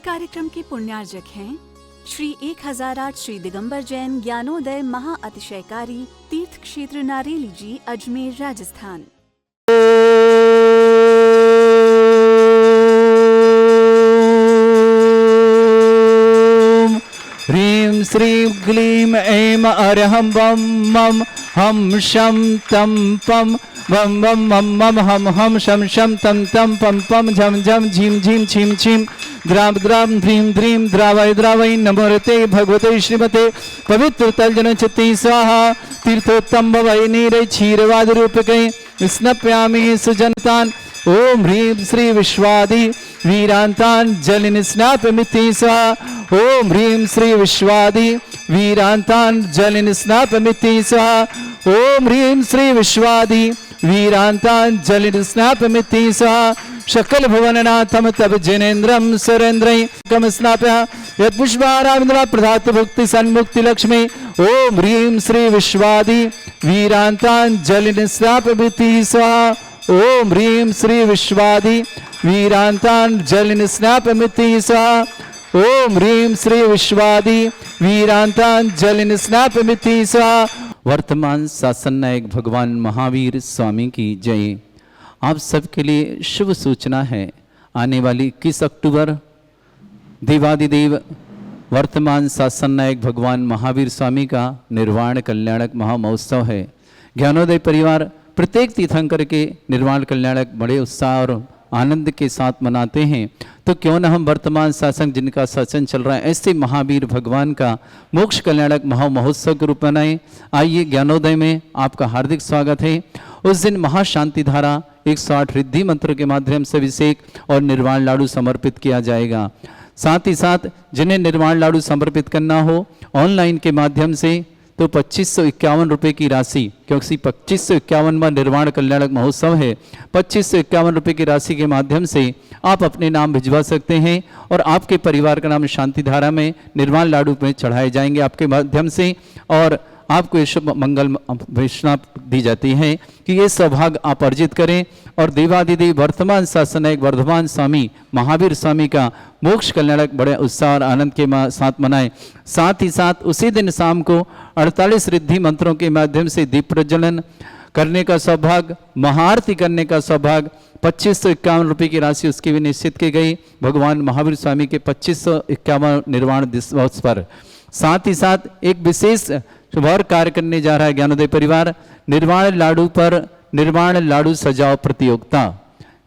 कार्यक्रम के पुण्यार्जक हैं श्री 1008 श्री दिगंबर जैन ज्ञानोदय महा अतिशयकारी तीर्थ क्षेत्र नारेली जी, अजमेर, राजस्थान। ह्रीं श्रीं क्लीं ऐं अरहं बम मम हम शम तम पम वम वम मम मम हम हम शम शम तम तम पम पम झम झम झीम झीम छीम छीम द्राम द्राम ध्रीम ध्रीम द्रावय द्रावय नमोरते भगवते श्रीमते पवित्र तलजन चित्ती स्वाहा तीर्थोत्तम भवै नीर क्षीरवाद रूपके स्नप्यामि सुजनतान ओम ह्रीं श्री विश्वादि वीरांतान जलिन स्नापमिति स्वाहा ओम ह्रीं श्री विश्वादि वीरांतान जलिन स्नापमिति स्वाहा ओम ह्रीं श्री विश्वादि वीरांतान जलिन स्नापमिति स्वाहा शकल भुवननाथम तब जिनेन्द्रम सुरेन्द्रै कम स्नाप्य यत् पुष्पाराविंद्र प्रधात भुक्ति सन्मुक्ति लक्ष्मी ओम ह्रीं श्री विश्वादि वीरांतान जलिन स्नापमिति स्वाहा ओम ह्रीं श्री विश्वादि वीरांतान जलिन स्नापमिति स्वाहा ओम ह्रीं श्री विश्वादि वीरांतान जलिन स्नापमिति स्वाहा। वर्तमान शासन नायक भगवान महावीर स्वामी की जय। आप सबके लिए शुभ सूचना है, आने वाली 21 अक्टूबर देवादिदेव वर्तमान शासन नायक भगवान महावीर स्वामी का निर्वाण कल्याणक महामहोत्सव है। ज्ञानोदय परिवार प्रत्येक तीर्थंकर के निर्वाण कल्याणक बड़े उत्साह और आनंद के साथ मनाते हैं, तो क्यों न हम वर्तमान शासन जिनका शासन चल रहा है ऐसे महावीर भगवान का मोक्ष कल्याणक महामहोत्सव के रूप में मनाएं। आइए, ज्ञानोदय में आपका हार्दिक स्वागत है। उस दिन महाशांति धारा 108 रिद्धि मंत्र के माध्यम से अभिषेक और निर्वाण लाडू समर्पित किया जाएगा। साथ ही साथ जिन्हें निर्वाण लाडू समर्पित करना हो ऑनलाइन के माध्यम से तो 2551 रुपये की राशि, क्योंकि 2551वां निर्वाण कल्याणक महोत्सव है, 2551 रुपये की राशि के माध्यम से आप अपने नाम भिजवा सकते हैं और आपके परिवार का नाम शांति धारा में निर्वाण लाडू में चढ़ाए जाएंगे आपके माध्यम से, और आपको ये शुभ मंगल घोषणा दी जाती है कि ये सौभाग्य आप अर्जित करें और देवादिदेव वर्तमान शासन नायक वर्धमान स्वामी महावीर स्वामी का मोक्ष कल्याणक बड़े उत्साह और आनंद के साथ मनाएं। साथ ही साथ उसी दिन शाम को 48 रिद्धि मंत्रों के माध्यम से दीप प्रज्वलन करने का सौभाग्य, महाआरती करने का सौभाग्य, 2551 रुपये की राशि उसकी भी निश्चित की गई भगवान महावीर स्वामी के 2551 निर्वाण दिवस पर। साथ ही साथ एक विशेष शुभ और कार्य करने जा रहा है ज्ञानोदय परिवार, निर्वाण लाडू पर निर्वाण लाडू सजाओ प्रतियोगिता।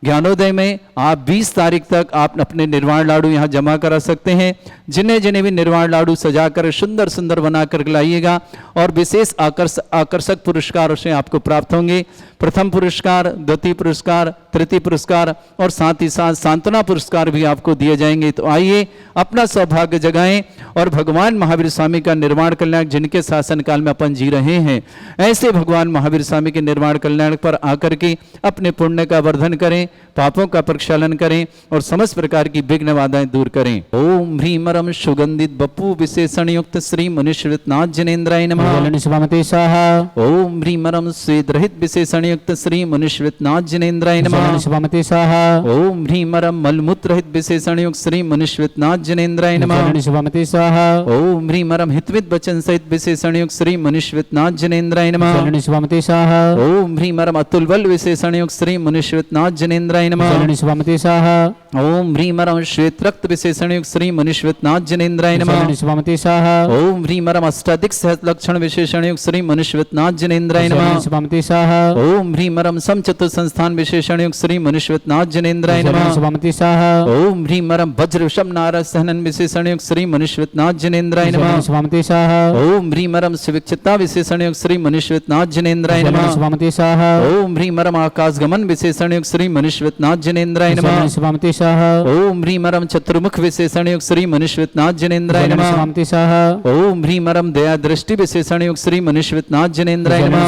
ज्ञानोदय में आप 20 तारीख तक आप अपने निर्वाण लाडू यहाँ जमा करा सकते हैं। जिन्हें भी निर्वाण लाडू सजाकर सुंदर सुंदर बना कर लाइएगा और विशेष आकर्षक पुरस्कार से आपको प्राप्त होंगे। प्रथम पुरस्कार, द्वितीय पुरस्कार, तृतीय पुरस्कार और साथ ही साथ सांत्वना पुरस्कार भी आपको दिए जाएंगे। तो आइए अपना सौभाग्य जगाएं और भगवान महावीर स्वामी का निर्वाण कल्याण जिनके शासन काल में अपन जी रहे हैं, ऐसे भगवान महावीर स्वामी के निर्वाण कल्याण पर आकर के अपने पुण्य का वर्धन करें, पापों का प्रक्षालन करें और समस्त प्रकार की विघ्न बाधाएं दूर करें। ओम ह्रीमरम सुगंधित बपू विशेषण युक्त श्री मुनिश्रितनाथ जिनेन्द्राय नमः। ओम ह्रीमरम स्वेद रहित विशेषण युक्त श्री मुनिश्रितनाथ जिनेन्द्राय नमः। ओम ह्रीमरम मलमूत्र रहित विशेषण युक्त श्री मुनिश्रितनाथ जिनेन्द्राय नमः। ओम ह्रीमरम हितविद वचन सहित विशेषण युक्त श्री मुनिश्रितनाथ जिनेन्द्राय नमः। ओम ह्रीमरम अतुल बल विशेषण युक्त श्री मुनिश्रितनाथ जिनेन्द्राय नमः। ओम ह्रीमरम श्वेत रक्त विशेषण युक्त श्री मुनिश्रितनाथ जिनेन्द्राय नमः। ओम ह्रीमरम अष्टाधिक सहस्र लक्षण विशेषण युक्त श्री मुनिश्रितनाथ जिनेन्द्राय नमः। ओम ह्रीमरम समचतुर संस्थान विशेषण युक्त श्री मुनिश्रितनाथ जिनेन्द्राय नमः। ओम ह्रीमरम वज्र वृषभ नारद सहनन विशेषण युक्त श्री मुनिश्रितनाथ जिनेन्द्राय नमः। ओम ह्रीमरम सुविक्षिता विशेषण युक्त श्री मुनिश्रितनाथ जिनेन्द्राय नमः। ओम ह्रीमरम आकाश गमन विशेषण युक्त श्री मुनिश्रितनाथ जिनेन्द्राय नमः। ओम ह्रीमरम चतुर्मुख विशेषण युक्त श्री मुनिश्रितनाथ जिनेन्द्राय नमः। ओम ह्रीमरम दया दृष्टि विशेषण युक्त श्री मुनिश्रितनाथ जिनेन्द्राय नमः।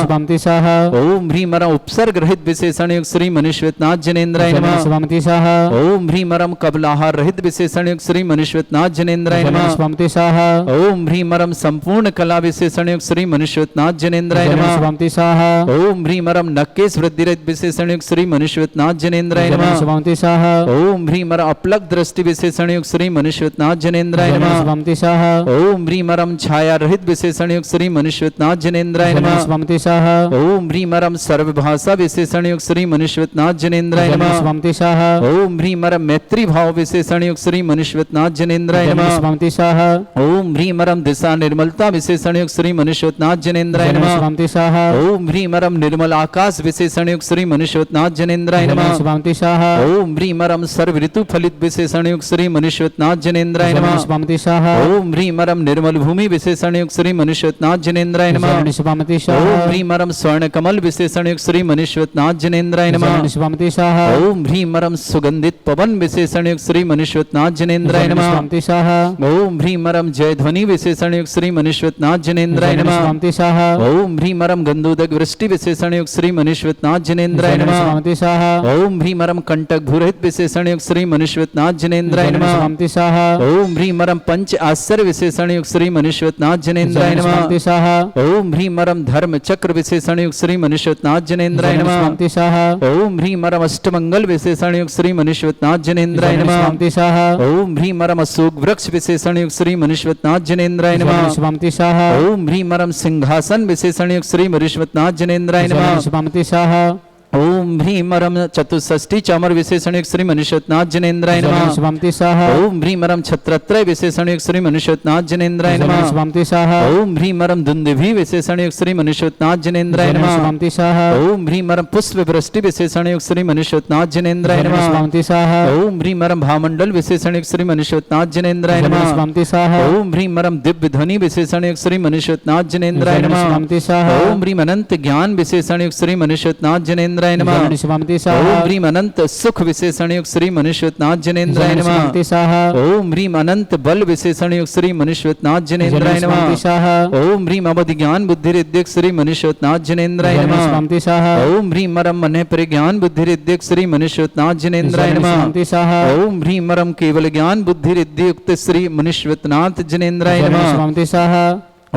ओम ह्रीमरम ह्रीमरम उपसर्ग रहित विशेषण युक्त श्री मनुष्यनाथ जनेन्द्राय जलन नमः। शिवमति स्वाहा ओम ह्रीमरम कबलाहार रहित विशेषण युक्त श्री मनुष्यनाथ जनेन्द्राय जलन नमः। शिवमति स्वाहा ओम ह्रीमरम संपूर्ण कला विशेषण युक्त श्री मनुष्यनाथ जनेन्द्राय जलन नमः। शिवमति स्वाहा ओम ह्रीमरम नक्केश वृद्धि रहित विशेषण युक्त श्री मनुष्यनाथ जनेन्द्राय जलन नमः। शिवमति स्वाहा ओम ह्रीमरम अपलक दृष्टि विशेषण युक्त श्री मनुष्यनाथ जनेन्द्राय जलन नमः। शिवमति स्वाहा ओम ह्रीमरम छाया रहित विशेषण युक्त श्री मनुष्यनाथ जनेन्द्राय जलन नमः। शिवमति स्वाहा ओम ह्रीमरम सर्वभाषा विशेषण युक्त श्री मनुष्यनाथ जनेन्द्राय जलन नमः। शिवमति स्वाहा ओम ह्रीमरम मैत्री भाव विशेषण युक्त श्री मनुष्यनाथ जनेन्द्राय जलन नमः। शिवमति स्वाहा ओम ह्रीमरम दिशा निर्मलता विशेषण युक्त श्री मनुष्यनाथ जनेन्द्राय जलन नमः। शिवमति स्वाहा ओम ह्रीमरम निर्मल आकाश विशेषण युक्त श्री मनुष्यनाथ जनेन्द्राय जलन नमः। शिवमति स्वाहा ओम ह्रीमरम सर्व ऋतु फलित विशेषण युक्त श्री मनुष्यनाथ जनेन्द्राय जलन नमः। शिवमति स्वाहा ओम ह्रीमरम निर्मल भूमि विशेषण युक्त श्री मनुष्यनाथ जनेन्द्राय नमः। जलन शिवमति ओम स्वाहा ह्रीमरम स्वर्ण कमल विशेषण युक्त श्री मनुष्यनाथ जनेन्द्राय नमः। जलन शिवमति स्वाहा ओम ह्रीमरम सुगंधित पवन विशेषण युक्त श्री मनुष्यनाथ जनेन्द्राय जलन नमः। शिवमति स्वाहा ओम ह्रीमरम जय ध्वनि विशेषण युक्त श्री मनुष्यनाथ जनेन्द्राय जलन नमः। शिवमति स्वाहा ओम ह्रीमरम गंधोदक वृष्टि विशेषण युक्त श्री मनुष्यनाथ जनेन्द्राय जलन नमः। शिवमति स्वाहा ओम ह्रीमरम कंटक भूरहित विशेषण युक्त श्री मनुष्यनाथ जनेन्द्राय जलन नमः। शिवमति स्वाहा ओम ह्रीमरम पंच आश्चर्य विशेषण युक्त श्री मनुष्यनाथ जनेन्द्राय जलन नमः। शिवमति स्वाहा ओम ह्रीमरम धर्म चक्र विशेषण युक्त श्री मनुष्यनाथ जनेन्द्राय जलन नमः। शिवमति स्वाहा ओम ह्रीमरम अष्टमंगल विशेषण युक्त श्री मनुष्यनाथ जनेन्द्राय जलन नमः। शिवमति स्वाहा ओम ह्रीमरम अशोक वृक्ष विशेषण युक्त श्री मनुष्यनाथ जनेन्द्राय जलन नमः। शिवमति स्वाहा ओम ह्रीमरम सिंहासन विशेषण युक्त श्री मनुष्यनाथ जनेन्द्राय जलन नमः। शिवमति स्वाहा ओम ह्रीमरम चतुष्षष्टि चामर विशेषण युक्त श्री मनुष्यनाथ जनेन्द्राय जलन नमः। शिवमति स्वाहा ओम ह्रीमरम छत्रत्रय विशेषण युक्त श्री मनुष्यनाथ जनेन्द्राय जलन नमः। शिवमति स्वाहा ओम ह्रीमरम दुंदुभि विशेषण युक्त श्री मनुष्यनाथ जनेन्द्राय जलन नमः। शिवमति स्वाहा ओम ह्रीमरम पुष्प वृष्टि विशेषण युक्त श्री मनुष्यनाथ जनेन्द्राय जलन नमः। शिवमति स्वाहा ओम ह्रीमरम भामंडल विशेषण युक्त श्री मनुष्यनाथ जनेन्द्राय जलन नमः। शिवमति स्वाहा ओम ह्रीमरम दिव्य ध्वनि विशेषण युक्त श्री मनुष्यनाथ जनेन्द्राय जलन नमः। शिवमति स्वाहा ओम ह्रीम अनंत ज्ञान विशेषण युक्त श्री मनुष्यनाथ जनेन्द्राय नमः। जलन शिवमति ओम स्वाहा ह्रीम अनंत सुख विशेषण युक्त श्री मनुष्यनाथ जनेन्द्राय जलन नमः। शिवमति स्वाहा ओम ह्रीम अनंत बल विशेषण युक्त श्री मनुष्यनाथ जनेन्द्राय जलन नमः। शिवमति स्वाहा ओम ह्रीम अवधि ज्ञान बुद्धि रिद्धिक श्री मनुष्यनाथ जनेन्द्राय जलन नमः। शिवमति स्वाहा ओम ह्रीम मरम मन प्रज्ञान बुद्धि रिद्धिक श्री मनुष्यनाथ जनेन्द्राय जलन नमः। शिवमति स्वाहा ओम ह्रीम मरम केवल ज्ञान बुद्धि रिद्धि युक्त श्री मनुष्यनाथ जनेन्द्राय जलन नमः। शिवमति स्वाहा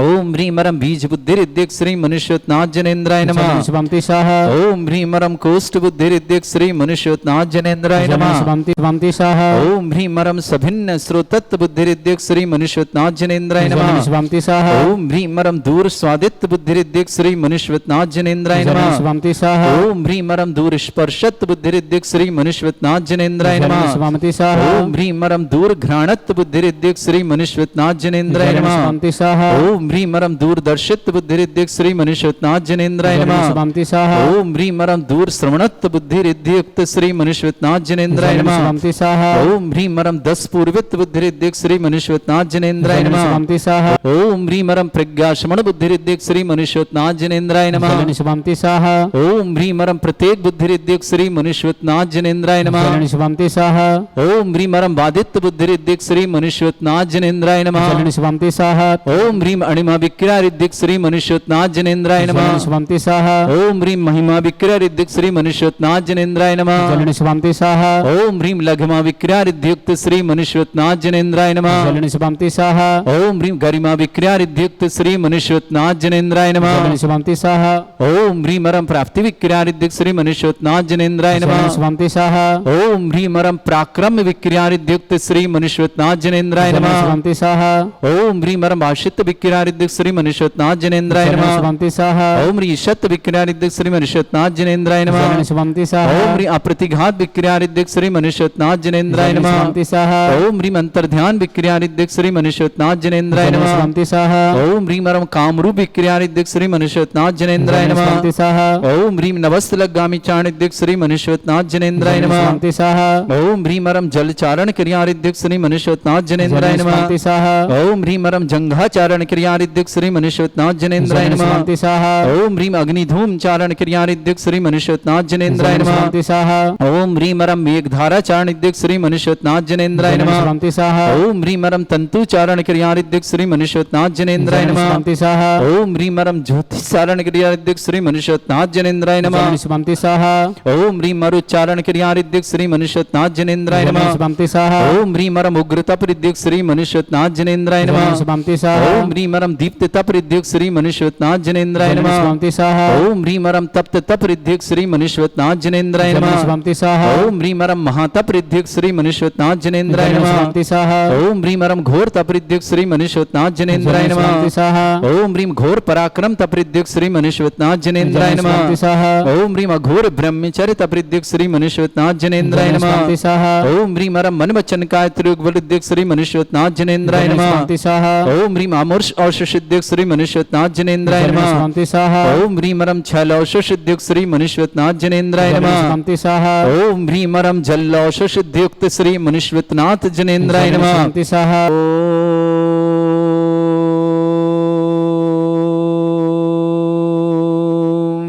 ओम ह्रीमरम बीज बुद्धि रिद्धिक श्री मनुष्यनाथ जनेन्द्राय जलन नमः। शिवमति स्वाहा ओम ह्रीमरम कोष्ठ बुद्धि रिद्धिक श्री मनुष्यनाथ जनेन्द्राय जलन नमः। शिवमति स्वाहा ओम ह्रीमरम सभिन्न श्रोतत्व बुद्धि रिद्धिक श्री मनुष्यनाथ जनेन्द्राय जलन नमः। शिवमति स्वाहा ओम ह्रीमरम दूर स्वादित्व बुद्धि रिद्धिक श्री मनुष्यनाथ जनेन्द्राय जलन नमः। शिवमति स्वाहा ओम ह्रीमरम दूर स्पर्शत्व बुद्धि रिद्धिक श्री मनुष्यनाथ जनेन्द्राय जलन नमः। शिवमति स्वाहा ओम ह्रीमरम दूर घ्राणत्व बुद्धि रिद्धिक श्री मनुष्यनाथ जनेन्द्राय जलन नमः। शिवमति स्वाहा ओम ह्रीमरम दूर दर्शित्व बुद्धि रिद्धिक श्री मनुष्यनाथ जनेन्द्राय जलन नमः। शिवमति स्वाहा ओम ह्रीमरम दूर श्रवणत्व बुद्धि रिद्धि युक्त श्री मनुष्यनाथ जनेन्द्राय जलन नमः। शिवमति स्वाहा ओम ह्रीमरम 10 पूर्वित्व बुद्धि रिद्धिक श्री मनुष्यनाथ जनेन्द्राय जलन नमः। शिवमति स्वाहा ओम ह्रीमरम प्रज्ञा श्रवण बुद्धि रिद्धिक श्री मनुष्यनाथ जनेन्द्राय नमः। जलन शिवमति स्वाहा ओम ह्रीमरम प्रत्येक बुद्धि रिद्धिक श्री मनुष्यनाथ जनेन्द्राय नमः। जलन शिवमति स्वाहा ओम ह्रीमरम बाधित्व बुद्धि रिद्धिक श्री मनुष्यनाथ जनेन्द्राय नमः। जलन शिवमति स्वाहा ओम ह्रीम अणिमा विक्रिया रिद्धिक श्री मनुष्यनाथ जनेन्द्राय जलन नमः। शिवमति स्वाहा ओम ह्रीम महिमा विक्रिया रिद्धिक श्री मनुष्यनाथ जनेन्द्राय नमः। जलन शिवमति स्वाहा ओम ह्रीम लघमा विक्रिया रिद्धियुक्त श्री मनुष्यनाथ जनेन्द्राय नमः। जलन शिवमति स्वाहा ओम ह्रीम गरिमा विक्रिया रिद्धियुक्त श्री मनुष्यनाथ जनेन्द्राय नमः। जलन शिवमति स्वाहा ओम ह्रीमरम प्राप्ति विक्रिया रिद्धिक श्री मनुष्यनाथ जनेन्द्राय जलन नमः। शिवमति स्वाहा ओम ह्रीमरम पराक्रम विक्रिया रिद्धियुक्त श्री मनुष्यनाथ जनेन्द्राय जलन नमः। शिवमति स्वाहा ओम ह्रीमरम आशित विक्रिया रिद्धिक श्री मनुष्यनाथ जनेन्द्राय जलन नमः। शिवमति स्वाहा ओम ह्री ईशत विक्रिया रिद्धिक श्री मनुष्यनाथ जनेन्द्राय नमः। जलन शिवमति स्वाहा ओम ह्री अप्रतिघात विक्रिया रिद्धिक श्री मनुष्यनाथ जनेन्द्राय जलन नमः। शिवमति स्वाहा ओम ह्रीम अंतर्ध्यान विक्रिया रिद्धिक श्री मनुष्यनाथ जनेन्द्राय जलन नमः। शिवमति स्वाहा ओम ह्रीम मरम कामरूप विक्रिया रिद्धिक श्री मनुष्यनाथ जनेन्द्राय जलन नमः। शिवमति स्वाहा ओम ह्रीम नवस्त लग्गामी चाण रिद्धिक श्री मनुष्यनाथ जनेन्द्राय जलन नमः। शिवमति स्वाहा ओम ह्रीम मरम जलचारण क्रिया रिद्धिक श्री मनुष्यनाथ जनेन्द्राय जलन नमः। शिवमति स्वाहा ओम ह्रीम मरम जंघाचारण क्रिया क्रियारिद्युक् श्री मनुष्योत्नाथ जनेन्द्राय नमः। शांति स्वाहा ओम ह्रीम अग्निधूम चारण क्रियारिद्युक् श्री मनुष्योत्नाथ जनेन्द्राय नमः। शांति स्वाहा ओम ह्रीम अरम मेघधारा चारणिद्युक् श्री मनुष्योत्नाथ जनेन्द्राय नमः। शांति स्वाहा ओम ह्रीम अरम तंतु चारण क्रियारिद्युक् श्री मनुष्योत्नाथ जनेन्द्राय नमः। शांति स्वाहा ओम ह्रीम अरम ज्योति चारण क्रियारिद्युक् श्री मनुष्योत्नाथ जनेन्द्राय नमः। शांति स्वाहा ओम ह्रीम मरुच्चारण क्रियारिद्युक् श्री मनुष्योत्नाथ जनेन्द्राय नमः। शांति स्वाहा ओम ह्रीम अरम उग्र तपरिद्युक् श्री मनुष्योत्नाथ जनेन्द्राय नमः। शांति स्वाहा ओम ह्रीम अरम दीप्त तपरिद्युक् श्री मनुष्योत्नाथ जनेन्द्राय नमः। शांति स्वाहा ओम ह्रीम अरम तप्त तपरिद्युक् श्री मनुष्योत्नाथ जनेन्द्राय नमः। शांति स्वाहा ओम ह्रीम अरम महातपरिद्युक् श्री मनुष्योत्नाथ जनेन्द्राय नमः। शांति स्वाहा ओम ह्रीम अरम घोर तपरिद्युक् श्री मनुष्योत्नाथ जनेन्द्राय नमः। शांति स्वाहा ओम ह्रीम घोर पराक्रम तपरिद्युक् श्री मनुष्योत्नाथ जनेन्द्राय नमः। शांति स्वाहा ओम ह्रीम अघोर ब्रह्मचर्य तपरिद्युक् श्री मनुष्योत्नाथ जनेन्द्राय नमः। शांति स्वाहा ओम ह्रीम अरम मन वचन काय त्रियुगवलिद्युक् श्री मनुष्योत्नाथ जनेन्द्राय नमः। शांति स्वाहा ओम ह्रीम अमूर्ष औषधिद्युक् श्री मनुष्योत्नाथ जनेन्द्राय नमः। शांति स्वाहा ओम ह्रीम अरम छलौषधिद्युक् श्री मनुष्योत्नाथ जनेन्द्राय नमः। शांति स्वाहा ओम ह्रीम अरम जलौषधिद्युक्त श्री मनुष्योत्नाथ जनेन्द्राय नमः। शांति स्वाहा ओम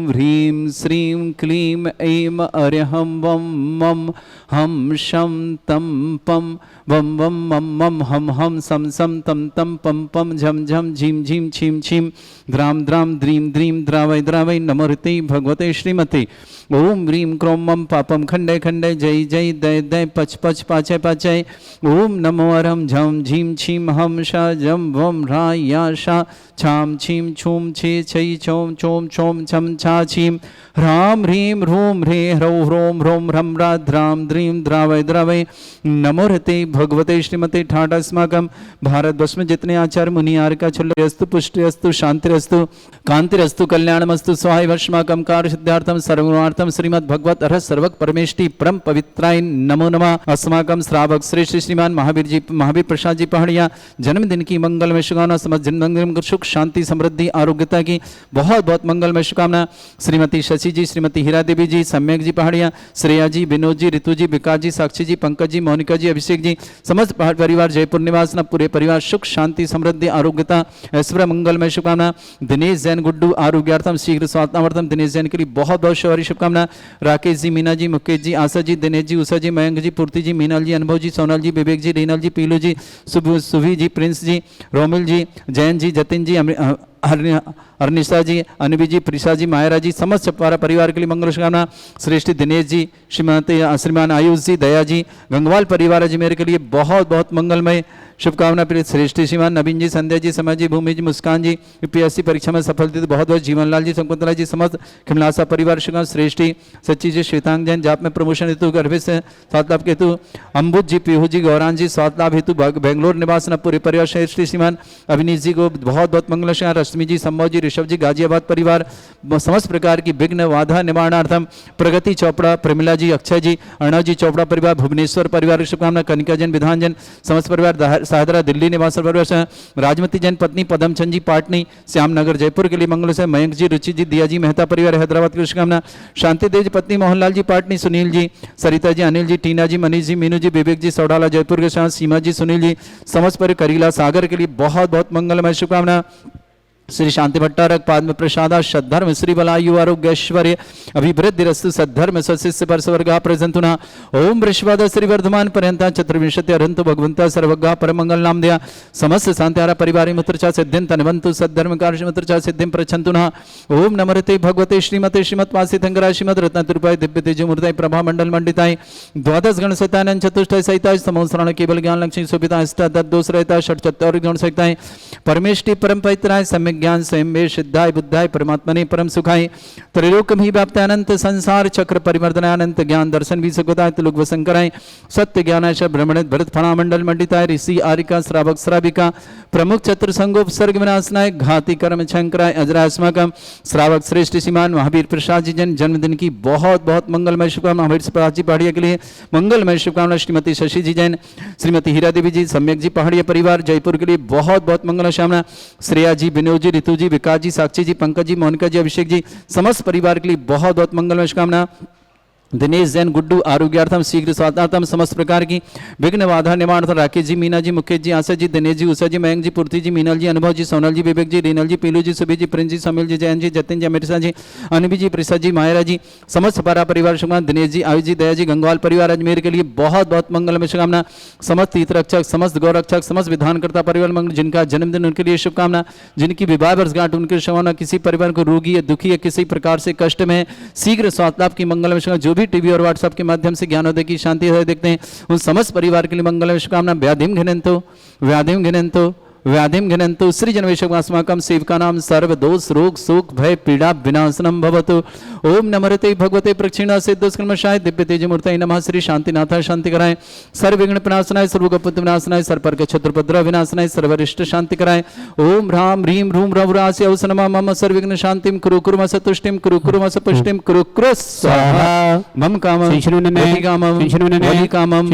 ह्रीम श्रीम क्लीम ऐम अर्यहं वम मम हम शम तम पम वम वम मम मम हम हम सम सम तम तम पम पम झम झम झीम झीम छीम छीम द्राम द्राम द्रीम द्रीम द्रावय द्रावय नमोहते भगवते श्रीमते। ओम ह्रीम क्रोम मम पापम खंडे खंडे जय जय दय दय पच पच पाचय पाचय। ओम नमो अरम झम झीम छीम हम शा जम वम रा या शा छाम छीम छूम छे छई छोम छोम छोम छम छा छीम ह्राम ह्रीम ह्रूम ह्रे ह्रौ ह्रोम ह्रोम ह्रम रा ध्राम द्रीम द्रावय द्रावय नमोहते भगवते श्रीमते। ठाट अस्माकम भारतवर्ष में जितने आचार्य मुनि आर्य छुल्लस्तु पुष्टि अस्तु शांति अस्तु कांति अस्तु कल्याणमस्तु स्वाहाय वर्ष्माकम कार्य सिद्धार्थम सर्वगुणार्थम श्रीमद् भगवत अर्ह सर्वक परमेष्टि परम पवित्राय नमो नमः। अस्माकम श्रावक श्रेष्ठ श्रीमान महावीर प्रसाद जी पहाड़िया जन्मदिन की मंगलमय शुभकामना, समस्त जन्मदिन सुख शांति समृद्धि आरोग्यता की बहुत बहुत मंगलमय शुभकामना। श्रीमती शशि जी, श्रीमती हीरा देवी जी, सम्यक जी पहाड़िया, श्रेया जी, विनोद जी, ऋतु जी, विकास जी, साक्षी जी, पंकज जी, मोनिका जी, अभिषेक जी, समस्त परिवार जयपुर निवास पूरे परिवार सुख शांति समृद्धि आरोग्यता ऐश्वर्य मंगलमय शुभकामना। दिनेश जैन गुड्डू आरोग्यार्थम शीघ्र स्वास्थ्यार्थम दिनेश जैन के लिए बहुत बहुत शौर्य शुभकामना। राकेश जी, मीना जी, मुकेश जी, आशा जी, दिनेश जी, उषा जी, मयंक जी, पूर्ति जी, मीनल जी, अनुभव जी, सोनल जी, विवेक जी, रीनल जी, पीलू जी, सुभी जी, प्रिंस जी, रोमिल जी, जैन जी, जतिन जी, अर्निशा जी, अनवी जी, प्रिशा जी, मायरा जी, समस्त परिवार के लिए मंगल शुभकामना। श्रेष्ठ दिनेश जी, श्रीमान आयुष जी, दया जी, गंगवाल परिवार अजमेर के लिए बहुत बहुत मंगलमय शुभकामना। प्रिय श्रेष्ठ श्रीमान नवीन जी, संध्या जी, समय जी, भूमि जी, मुस्कान जी, यूपीएससी परीक्षा में सफलता बहुत बहुत, जीवनलाल जी, शंकुंतला जी, समस्त खिमलासा परिवार शुभकामना। श्रेष्ठी सच्ची जी, श्वेतांग जैन जाप में प्रमोशन हेतु गर्भ से स्वास्थ्य लाभ हेतु, अम्बुज जी, पीहू जी, गौरान जी, स्वास्थ्य लाभ हेतु बेंगलोर निवास पूरे परिवार। श्रेष्ठ श्रीमान अविनीश जी को बहुत बहुत मंगल शुभकामना। रश्मि जी, संभव जी, ऋषभ जी, गाजियाबाद परिवार समस्त प्रकार की विघ्न बाधा निवारणार्थम। प्रगति चोपड़ा, प्रमिला जी, अक्षय जी, अर्णव जी चोपड़ा परिवार, भुवनेश्वर परिवार शुभकामना। कनिका जैन, विधान जैन समस्त परिवार, साहदरा दिल्ली निवास परिवार। राजमती जैन पत्नी पदमचंद जी, पाटनी श्यामनगर जयपुर के लिए मंगल से। मयंक जी, रुचि जी, दिया जी, मेहता परिवार हैदराबाद की शुभकामना। शांति देव जी पत्नी मोहनलाल जी, पाटनी, सुनील जी, सरिता जी, अनिल जी, टीना जी, मनीष जी, मीनू जी, विवेक जी, सौडाला जयपुर के साथ। सीमा जी, सुनील जी, समस्त पर करीला सागर के लिए बहुत बहुत मंगलमय शुभकामना। श्री शांति भट्टारक पाद्म प्रसादा सद्धर्म श्री बलायु आरोग्य ऐश्वर्य अभिवृद्धि रस्तु सद्धर्म सशिष्य पर स्वर्गा प्रजंतुना। ओम वृषवाद श्री वर्धमान पर्यंता चतुर्विंशति अरंतु भगवंता सर्वगा परमंगल नाम दया समस्त शांत्यारा परिवार मुत्रचा सिद्धिं तनवंतु सद्धर्म कार्य मुत्रचा सिद्धिं प्रचंतुना। ओम नमरते भगवते श्रीमते श्रीमत्वासितंगरा श्रीमद रत्नतुपाय दिव्य तेजमूर्ताय प्रभा मंडल मंडिताय द्वादश गण सहितानंद चतुष्टय सहिताय समोसरण केवल ज्ञान लक्ष्मी सुविधा अष्टादश दोष रहता षट चत्वार गण सहिताय परमेष्टि परम पवित्राय सम्यक ज्ञान स्वयं वे सिद्धाय बुद्धाय परमात्मने परम सुखाय त्रैलोक्यम ही व्याप्त अनंत संसार चक्र परिवर्तन अनंत ज्ञान दर्शन भी सुखदाय तुलुक वसंकराय सत्य ज्ञानाश ब्रह्मण भरत फणा मंडल मंडिताय ऋषि आरिका श्रावक श्राविका प्रमुख चतुर्संगोपसर्ग विनाशनाय घाती कर्म शंकराय अजरास्माकम श्रावक श्रेष्ठ श्रीमान महावीर प्रसाद जी जन जन्मदिन की बहुत बहुत मंगलमय शुभकामना। महावीर प्रसाद जी पहाड़िया के लिए मंगलमय शुभकामना। श्रीमती शशि जी जैन, श्रीमती हीरा देवी जी, सम्यक जी पहाड़िया परिवार जयपुर के लिए बहुत बहुत मंगल शुभकामना। श्रेया जी, विनोद जी, ऋतु जी, विकास जी, साक्षी जी, पंकज जी, मोनिका जी, अभिषेक जी, समस्त परिवार के लिए बहुत बहुत मंगलमय शुभकामना। दिनेश जैन गुड्डू आरोग्यार्थम शीघ्र स्वास्थ्यार्थम समस्त प्रकार की विघ्न बाधा निवारणार्थम राकेश जी, मीना जी, मुकेश जी, आशा जी, दिनेश जी, उषा जी, मयंक जी, पूर्ति जी, मीनल जी, अनुभव जी, सोनल जी, विवेक जी, रीनल जी, पीलू जी, सुबी जी, प्रिंस जी, समील जी, जैन जी, जतिन जी, अमित जी, अनबी जी, प्रसाद जी, मायरा जी, समस्त पारा परिवार शुभकामना, दिनेश जी, आयुष जी, दया जी, गंगवाल परिवार अजमेर के लिए बहुत बहुत मंगलमय शुभकामना, समस्त तीर्थ रक्षक, समस्त गौरक्षक, समस्त विधानकर्ता परिवार मंगल, जिनका जन्मदिन उनके लिए शुभकामना, जिनकी विवाह वर्षगांठ उनके शुभकामना, किसी परिवार को रोगी या दुखी या किसी प्रकार से कष्ट में शीघ्र स्वास्थ्य लाभ की मंगलमय शुभकामना, जो भी टीवी और व्हाट्सएप के माध्यम से ज्ञानोदय की शांति देखते हैं उन समस्त परिवार के लिए मंगलमय शुभकामना। व्याधिम घिनंतो व्याधिम घिनंतु सृजनवेशकमास्माकं सेवकानां सर्वदोष रोग शोक भय पीड़ा विनाशनम भवतु। ओम नमरते भगवते प्रक्षिणा सिद्धस्कर्मशाय दिव्य तेजमूर्तये नमः। श्री शांतिनाथाय शांति कराय, सर्वविघ्न विनाशनाय, सर्वगुप्त विनाशनाय, सर्पर के छत्रपद्र विनाशनाय, सर्वरिष्ट शांति कराय। ओम ह्रां ह्रीं ह्रूं रवरास्य औसनमा मम सर्वविघ्न शांतिम कुरु कुर्मस तुष्टिम कुरु कुर्मस पुष्टिम कुरु कुरु स्वाहा। मम कामं कामं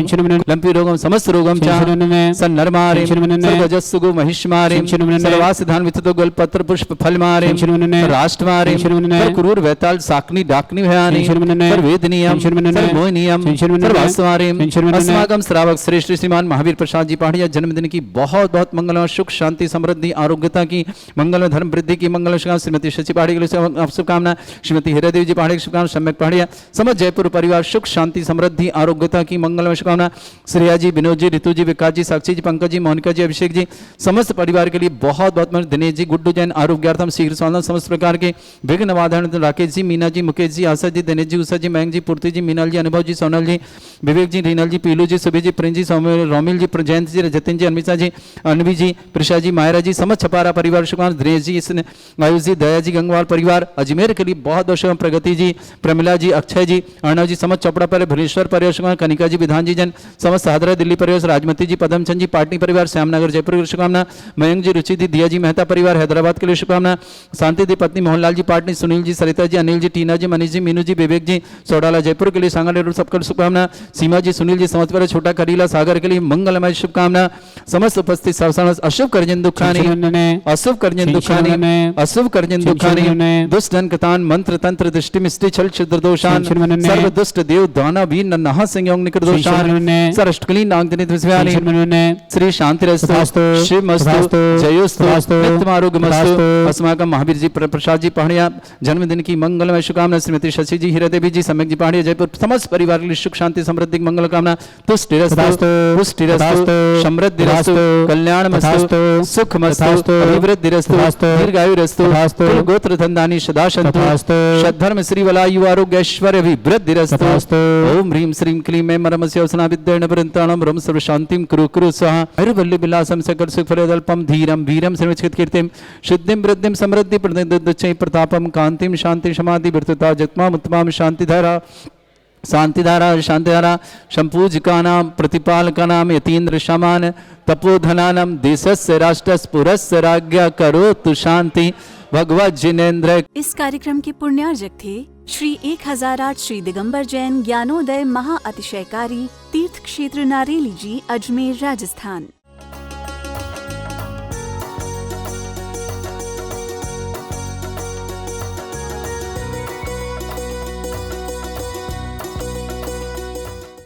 लंपी रोगम समस्त रोगम च सन्नरमारे सर्वजस्सुगो महिष्मारे सर्वासिधान विततो गोलपत्र पुष्प फल मारे राष्ट्र मारे क्रूर वैताल साकनी डाकनी भयानी वेदनीयम सर्वमोहनीयम सर्वास्वारे। अस्माकं श्रावक श्रेष्ठ श्रीमान महावीर प्रसाद जी पहाड़िया जन्मदिन की बहुत बहुत मंगलमय सुख शांति समृद्धि आरोग्यता की मंगलमय धर्म वृद्धि की मंगल शुभकामना। श्रीमती शशि पहाड़ी के लिए शुभकामना, श्रीमती हीरादेवी जी पहाड़ी की शुभकामना, सम्यक पहाड़िया समस्त जयपुर परिवार सुख शांति समृद्धि आरोग्यता की मंगलमय शुभकामना। श्रेया जी, विनोद जी, ऋतु जी, विकास जी, साक्षी जी, पंकज जी, मोनिका जी, अभिषेक जी, समस्त परिवार के लिए बहुत बहुत मन। दिनेश जी, गुड्डू जैन आरोग्यार्थम शीघ्र स्वास्थ्य समस्त प्रकार के विघ्न बाधा, राकेश जी, मीना जी, मुकेश जी, आशा जी, दिनेश जी, उषा जी, मयंक जी, पूर्ति जी, मीनल जी, अनुभव जी, सोनल जी, विवेक जी, रीनल जी, पीलू जी, सुबी जी, प्रिंस जी, रोमिल जी, जयंत जी, जतिन जी, अमिता जी, अनवी जी, प्रसाद जी, मायरा जी, समस्त छपारा परिवार शुभकामना। दिनेश जी, आयुष जी, दया जी, गंगवाल परिवार अजमेर के लिए बहुत बहुत शुभकामना। प्रगति जी, प्रमिला जी, अक्षय जी, अर्णव जी, समस्त चोपड़ा परिवार भुवनेश्वर परिवार शुभकामना। कनिका जी, विधान जी जन, समस्त सादरा दिल्ली परिवार, राजमती जी, पदमचंद जी, पाटनी परिवार श्यामनगर जयपुर के लिए शुभकामना। मयंक जी, रुचि दी, दिया जी, मेहता परिवार हैदराबाद के लिए शुभकामना। शांति दी पत्नी मोहनलाल जी पाटनी, सुनील जी, सरिता जी, अनिल जी, टीना जी, मनीष जी, मीनू जी, विवेक जी, सोडाला जयपुर के लिए सांगल सबका शुभकामना। सीमा जी, सुनील जी, समझ छोटा करीला सागर के लिए मंगलमय शुभकामना। समस्त उपस्थित अशुभ कर्जन दुखानी, अशुभ कर्जन दुखानी, अशुभ कर्जन दुखानी, दुष्ट धन कृतान मंत्र तंत्र दृष्टि मिष्टि छल छिद्र दोषान सर्व दुष्ट देव दाना भी नहा संयोग निकृत दोषान सरष्टकली नागदिनी द्विस्व्यानि श्री शांतिरस्तु शिवमस्तु जयोस्तु नित्यमारोग्यमस्तु। अस्माकं महावीर जी प्रसाद जी पहाड़िया जन्मदिन की मंगलमय शुभकामना। श्रीमती शशि जी, हीरादेवी जी, सम्यक जी पहाड़िया जयपुर समस्त परिवार के लिए सुख शांति समृद्धि मंगल कामना। तुष्टिरस्तु पुष्टिरस्तु समृद्धिरस्तु कल्याणमस्तु सुखमस्तु अभिवृद्धिरस्तु दीर्घायुरस्तु कुल गोत्र धन्धानि सदा सन्तु सद्धर्म श्री वलायु आरोग्य ऐश्वर्य अभिवृद्धिरस्तु। ओम ह्रीं श्रीं क्लीं ऐं मरमस्य वसना विद्येन वृन्ताणं ब्रह्म सर्व शांतिं कुरु कुरु स्वाहा। हरिवल्ली विलासं सकल सुख फलदल्पं धीरं वीरं सर्वचित कीर्तिं शुद्धिं वृद्धिं समृद्धि प्रदच्चै प्रतापं कांतिं शांति समाधि वर्तता जत्माम उत्तमां शांतिधारा शांतिधारा शांतिधारा संपूजकानां प्रतिपालकानां यतीन्द्र शमान तपोधनानां देशस्य राष्ट्रस्य पुरस्य राज्ञा करोतु शांति भगवत जिनेन्द्र। इस कार्यक्रम के पुण्यार्जक थे श्री 1008 श्री दिगंबर जैन ज्ञानोदय महाअतिशयकारी तीर्थ क्षेत्र नारेली जी, अजमेर, राजस्थान।